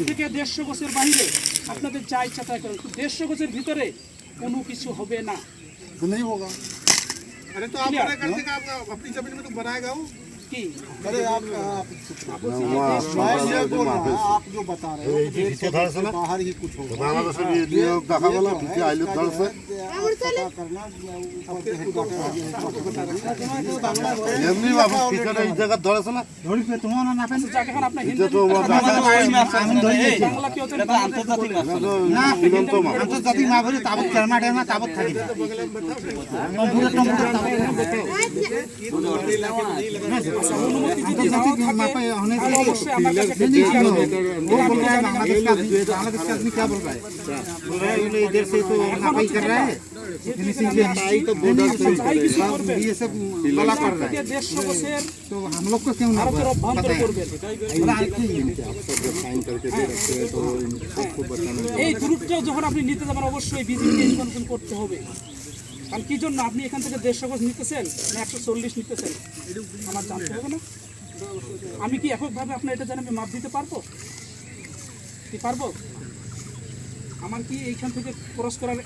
থেকে 150 গজের বাইরে আপনাদের যা ইচ্ছা তাই করেন, 150 গজের ভিতরে কোনো কিছু হবে না। नहीं होगा। अरे तो आप मना कर देगा, आप अपनी जमीन में तो बनाएगा वो। কি अरे आप मैं ये बोल रहा हूं, आप जो बता रहे हो बाहर ही कुछ होगा। বাংলাদেশের নিয়োগ দেখা গেল ঠিকই আইলো ধরছে पता करना ऊपर এমনি বাবু পিছনে এই জায়গা ধরেছে না ধরি পে তোমার না পেন জায়গাখান আপনার হিন্দু এটা তো আমি ধরি বাংলা কি হতে আন্তর্জাতিক না আন্তর্জাতিক না বলে তাবত কেরমা ডেরমা তাবত থাকি অনুমতি যদি আন্তর্জাতিক মাপে होने से অবশ্যই আমার কাছে वो बोल रहा है बांग्लादेश का आदमी क्या बोल रहा है? बोल रहा है ये इधर से तो नापाई कर रहा है, फिनिशिंग पे हमारी तो बॉर्डर से ये सब गला कर रहा है। 150 গজের तो हम लोग को क्यों ना ভারতের অভ্যন্তরে করবেন। এই গ্রুপটা যখন আপনি নিতে যাবেন অবশ্যই বিজিবিকে ইনফরমেশন করতে হবে। কারণ কি জন্য আপনি এখান থেকে 150 গজ নিতেছেন না 140 নিতেছেন আমার জানতে হবে না। আমি কি এককভাবে আপনার এটা জানি আমি মাপ দিতে পারবো কি পারবো? আমার কি এইখান থেকে ক্রস করার